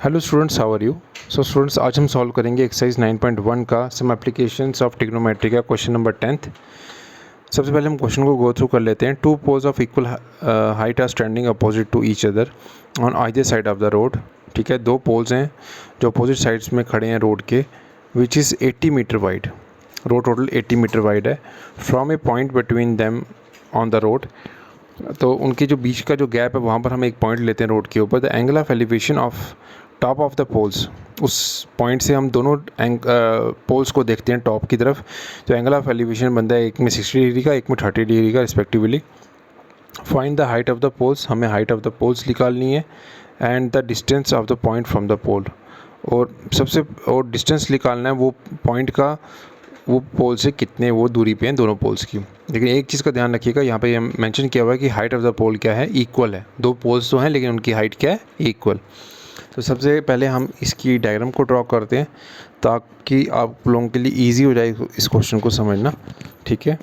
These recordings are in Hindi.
Hello students, how are you. So students, आज हम सॉल्व करेंगे एक्सरसाइज 9.1 का सम एप्लीकेशंस ऑफ ट्रिग्नोमेट्री का क्वेश्चन नंबर 10th। सबसे पहले हम क्वेश्चन को गो थ्रू कर लेते हैं। Two poles of equal height are standing opposite to each other on either side of the road. ठीक है, दो पोल्स हैं जो अपोजिट साइड्स में खड़े हैं रोड के, which is 80 metre wide. Road total 80 metre wide है। From a point between them on the road, तो उनके जो बीच का जो गैप है वहाँ पर हम एक पॉइंट लेते हैं रोड के ऊपर। The angle of elevation of top of the poles, उस पॉइंट से हम दोनों पोल्स को देखते हैं टॉप की तरफ। तो एंगल ऑफ एलिवेशन बनता है एक में 60 डिग्री का, एक में 30 डिग्री का respectively. Find the height of the poles, हमें हाइट ऑफ द पोल्स निकालनी है, and the distance of the point from the pole, और डिस्टेंस निकालना है वो पॉइंट का वो पोल से कितने वो दूरी पे हैं दोनों पोल्स की। लेकिन एक चीज़ का ध्यान रखिएगा, यहाँ पे मेंशन किया हुआ है कि हाइट ऑफ द पोल क्या है, इक्वल है। दो पोल्स तो हैं लेकिन उनकी हाइट क्या है, इक्वल। तो सबसे पहले हम इसकी डायग्राम को ड्रॉ करते हैं ताकि आप लोगों के लिए इजी हो जाए इस क्वेश्चन को समझना। ठीक है,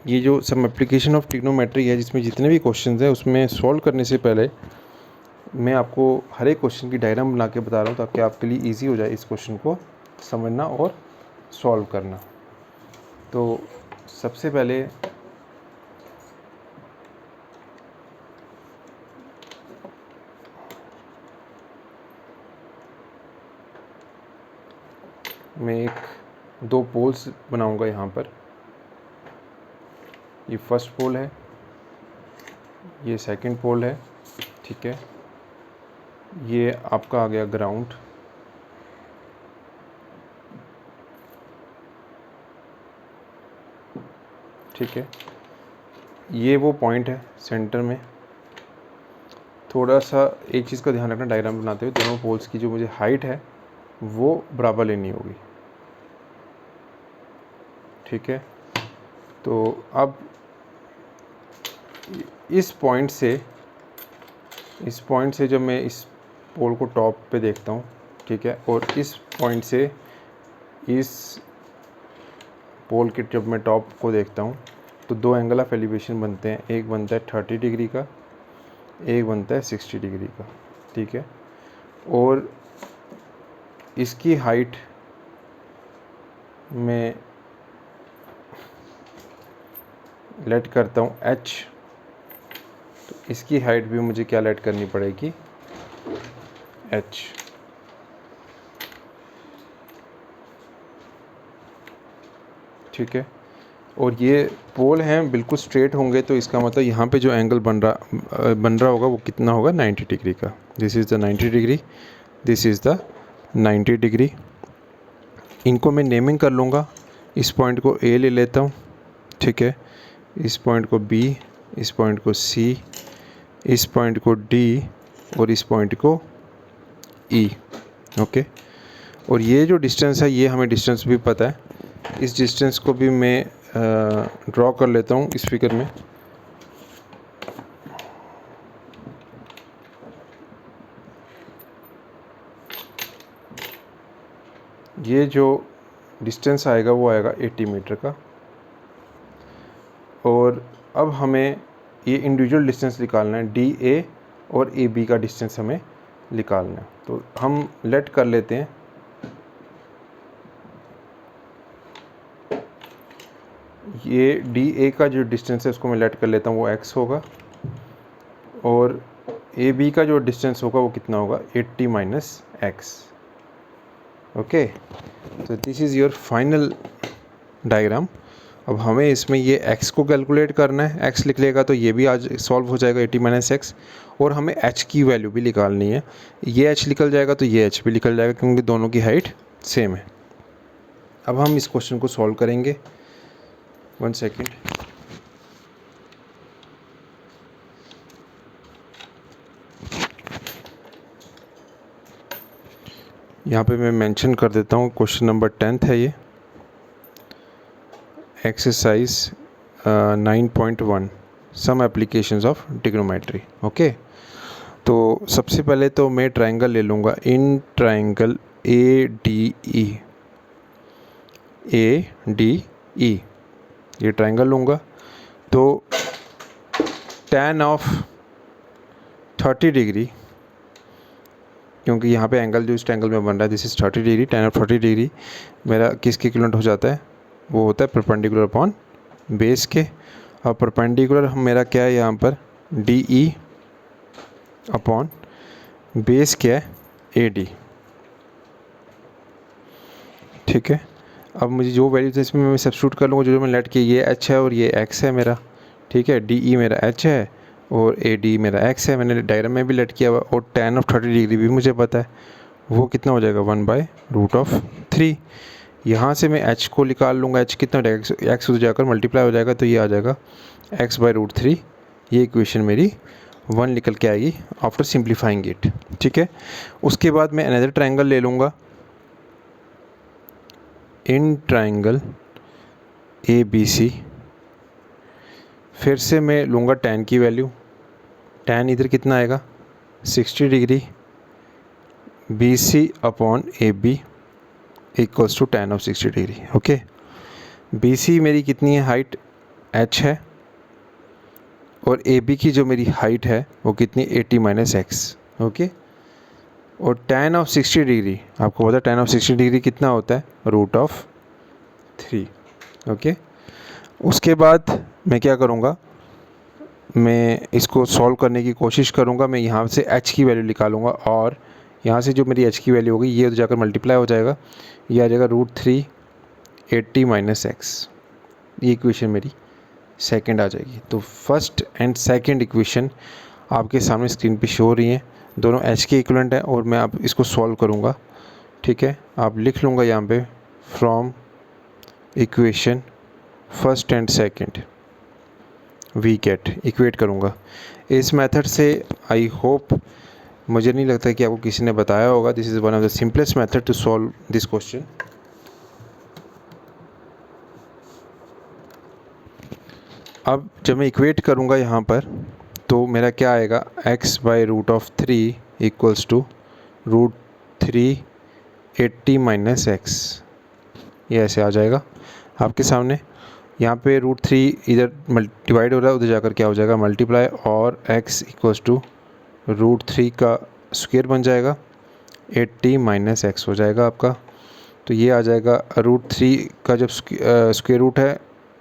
ये जो सम एप्लीकेशन ऑफ ट्रिग्नोमेट्री है, जिसमें जितने भी क्वेश्चन हैं उसमें सॉल्व करने से पहले मैं आपको हर एक क्वेश्चन की डायग्राम बना के बता रहा हूँ ताकि आपके लिए ईजी हो जाए इस क्वेश्चन को समझना और सॉल्व करना। तो सबसे पहले मैं दो पोल्स बनाऊंगा यहाँ पर। ये फर्स्ट पोल है, ये सेकंड पोल है। ठीक है, ये आपका आ गया ग्राउंड। ठीक है, ये वो पॉइंट है सेंटर में। थोड़ा सा एक चीज़ का ध्यान रखना, डायग्राम बनाते हुए दोनों पोल्स की जो मुझे हाइट है वो बराबर लेनी होगी। ठीक है, तो अब इस पॉइंट से जब मैं इस पोल को टॉप पे देखता हूँ, ठीक है, और इस पॉइंट से इस पोल के जब मैं टॉप को देखता हूँ तो दो एंगल ऑफ एलिवेशन बनते हैं। एक बनता है 30 डिग्री का, एक बनता है 60 डिग्री का। ठीक है, और इसकी हाइट में लेट करता हूँ h, तो इसकी हाइट भी मुझे क्या लेट करनी पड़ेगी, h। ठीक है, और ये पोल हैं बिल्कुल स्ट्रेट होंगे, तो इसका मतलब यहाँ पे जो एंगल बन रहा होगा वो कितना होगा, 90 डिग्री का। This is the 90 degree, this is the 90 degree. इनको मैं नेमिंग कर लूँगा। इस पॉइंट को A ले लेता हूँ। ठीक है, इस पॉइंट को B, इस पॉइंट को C, इस पॉइंट को D और इस पॉइंट को E। ओके, और ये जो डिस्टेंस है ये हमें डिस्टेंस भी पता है। इस डिस्टेंस को भी मैं ड्रॉ कर लेता हूँ इस फिगर में। ये जो डिस्टेंस आएगा वो आएगा 80 मीटर का। और अब हमें ये इंडिविजुअल डिस्टेंस निकालना है, DA और AB का डिस्टेंस हमें निकालना है। तो हम लेट कर लेते हैं ये DA का जो डिस्टेंस है उसको मैं लेट कर लेता हूँ, वो x होगा, और AB का जो डिस्टेंस होगा वो कितना होगा, 80 माइनस x। ओके, तो this is your final diagram. अब हमें इसमें ये x को कैलकुलेट करना है। x लिख लेगा तो ये भी आज सॉल्व हो जाएगा, 80 माइनस x। और हमें h की वैल्यू भी निकालनी है। ये h निकल जाएगा तो ये h भी निकल जाएगा, क्योंकि दोनों की हाइट सेम है। अब हम इस क्वेश्चन को सॉल्व करेंगे। 1 सेकेंड। यहाँ पे मैं मेंशन कर देता हूँ, क्वेश्चन नंबर 10th है ये, exercise 9.1 some applications of trigonometry. Okay, तो सबसे पहले तो मैं ट्रायंगल ले लूँगा, इन ट्रायंगल ADE, ये ट्रायंगल लूँगा। तो tan ऑफ 30 डिग्री क्योंकि यहाँ पे एंगल जो इस ट्रायंगल में बन रहा है this is 30 degree, tan of 30 degree मेरा किसके इक्विवेलेंट हो जाता है, वो होता है परपेंडिकुलर अपॉन बेस के। और परपेंडिकुलर मेरा क्या है यहाँ पर डी ई अपॉन बेस क्या है ए डी। ठीक है, अब मुझे जो वैल्यूज है इसमें मैं सब्स्टिट्यूट कर लूँगा, जो मैंने लेट किया ये एच है और ये एक्स है मेरा। ठीक है, डी ई मेरा एच है और ए डी मेरा एक्स है, मैंने डायग्राम में भी लेट किया हुआ। और tan ऑफ 30 डिग्री भी मुझे पता है, वो कितना हो जाएगा 1/√3। यहाँ से मैं h को निकाल लूँगा, h कितना हो जाएगा, x हो जाकर मल्टीप्लाई हो जाएगा, तो ये आ जाएगा x/√3। ये इक्वेशन मेरी 1 निकल के आएगी आफ्टर सिंप्लीफाइंग इट। ठीक है, उसके बाद मैं अनदर ट्रायंगल ले लूँगा, in triangle A B C. फिर से मैं लूँगा tan की वैल्यू, tan इधर कितना आएगा 60 degree, B C upon A B equals to tan of 60 degree. Okay, B C मेरी कितनी है हाइट h है, और ए बी की जो मेरी हाइट है वो कितनी 80 - x। ओके, और tan ऑफ 60 डिग्री आपको पता है tan ऑफ 60 डिग्री कितना होता है √3। ओके, उसके बाद मैं क्या करूँगा, मैं इसको सॉल्व करने की कोशिश करूँगा। मैं यहाँ से h की वैल्यू निकालूंगा और यहाँ से जो मेरी h की वैल्यू होगी ये तो जाकर मल्टीप्लाई हो जाएगा, ये आ जाएगा √3 80 - x। ये इक्वेशन मेरी सेकंड आ जाएगी। तो फर्स्ट एंड सेकंड इक्वेशन आपके सामने स्क्रीन पे शो हो रही हैं, दोनों h के इक्विवेलेंट हैं और मैं अब इसको सॉल्व करूँगा। ठीक है, आप लिख लूँगा यहाँ पे from equation first and second we get, equate करूँगा इस मेथड से। आई होप, मुझे नहीं लगता कि आपको किसी ने बताया होगा, this is one of the simplest method to solve this question. अब जब मैं इक्वेट करूँगा यहाँ पर तो मेरा क्या आएगा x/√3 इक्वल्स टू √3 80 - x। ये ऐसे आ जाएगा आपके सामने। यहाँ पे √3 इधर डिवाइड हो रहा है, उधर जाकर क्या हो जाएगा मल्टीप्लाई, और x इक्वल्स टू √3 का स्क्वायर बन जाएगा, 80 - x हो जाएगा आपका। तो ये आ जाएगा √3 का जब स्क्वायर रूट है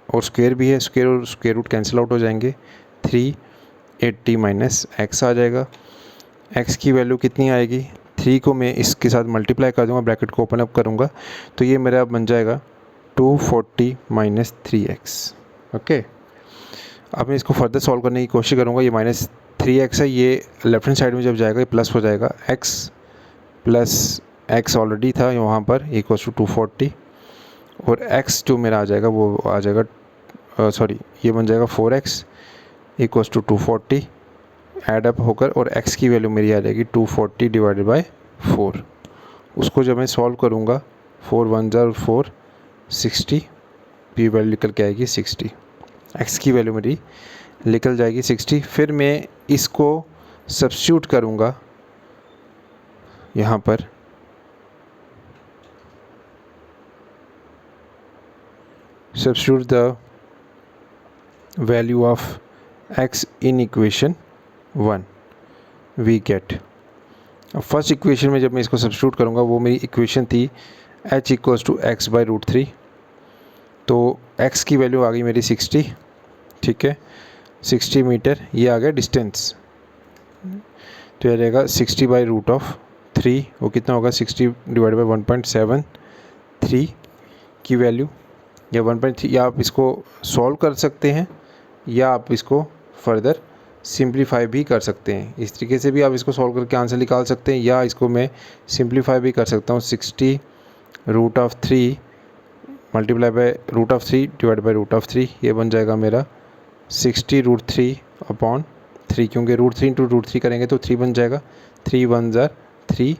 और स्क्वायर भी है, स्क्वायर और स्क्वायर रूट कैंसिल आउट हो जाएंगे, 380 - x आ जाएगा। x की वैल्यू कितनी आएगी, 3 को मैं इसके साथ मल्टीप्लाई कर दूंगा, ब्रैकेट को ओपन अप करूंगा, तो ये मेरा बन जाएगा 240 - 3x। ओके, अब मैं इसको फर्दर सॉल्व करने की कोशिश करूंगा। ये -3x है, ये लेफ्ट हैंड साइड में जब जाएगा ये प्लस हो जाएगा, x प्लस x ऑलरेडी था वहाँ पर इक्वल टू 240, और x जो मेरा आ जाएगा वो आ जाएगा सॉरी ये बन जाएगा 4x equals to 240 add up होकर, और x की वैल्यू मेरी आ जाएगी 240 डिवाइडेड बाय 4। उसको जब मैं सॉल्व करूँगा 4 1 ज़ा 4 60, पी वैल्यू निकल के आएगी 60, x की वैल्यू मेरी निकल जाएगी 60। फिर मैं इसको सब्स्टिट्यूट करूँगा यहाँ पर, substitute the value of x in equation 1 we get। अब फर्स्ट इक्वेशन में जब मैं इसको सब्स्टिट्यूट करूँगा, वो मेरी इक्वेशन थी h इक्वल्स टू x/√3, तो x की वैल्यू आ गई मेरी 60। ठीक है, 60 मीटर ये आ गया डिस्टेंस, तो यह रहेगा 60/√3, वो कितना होगा 60 डिवाइड बाई 1.73 की वैल्यू, या 1.3, या आप इसको सॉल्व कर सकते हैं या आप इसको फर्दर सिंप्लीफाई भी कर सकते हैं। इस तरीके से भी आप इसको सॉल्व करके आंसर निकाल सकते हैं, या इसको मैं सिंप्लीफाई भी कर सकता हूँ। 60√3 मल्टीप्लाई बाय √3 डिवाइड बाय √3, ये बन जाएगा मेरा 60√3 अपॉन 3, क्योंकि √3 × √3 करेंगे तो 3 बन जाएगा, 3 1 ज़ा 3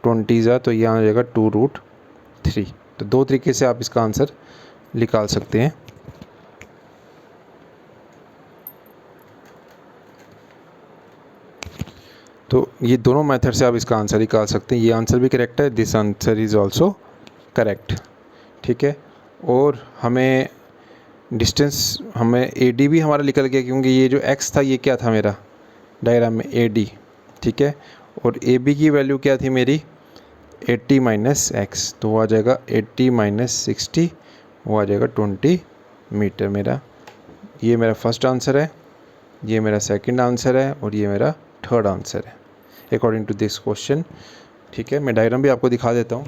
20 ज़ा, तो यहाँ आ जाएगा 2√3। तो दो तरीके से आप इसका आंसर निकाल सकते हैं। तो ये दोनों मेथड से आप इसका आंसर निकाल सकते हैं। ये आंसर भी करेक्ट है, this answer is also correct. ठीक है, और हमें डिस्टेंस, हमें AD भी हमारा निकल गया, क्योंकि ये जो x था ये क्या था मेरा डायग्राम में AD। ठीक है, और ए बी की वैल्यू क्या थी मेरी 80 माइनस एक्स, तो वो आ जाएगा 80 माइनस 60, वो आ जाएगा 20 मीटर मेरा। ये मेरा फर्स्ट आंसर है, ये मेरा सेकंड आंसर है और ये मेरा थर्ड आंसर है अकॉर्डिंग टू दिस क्वेश्चन। ठीक है, मैं डायग्राम भी आपको दिखा देता हूँ।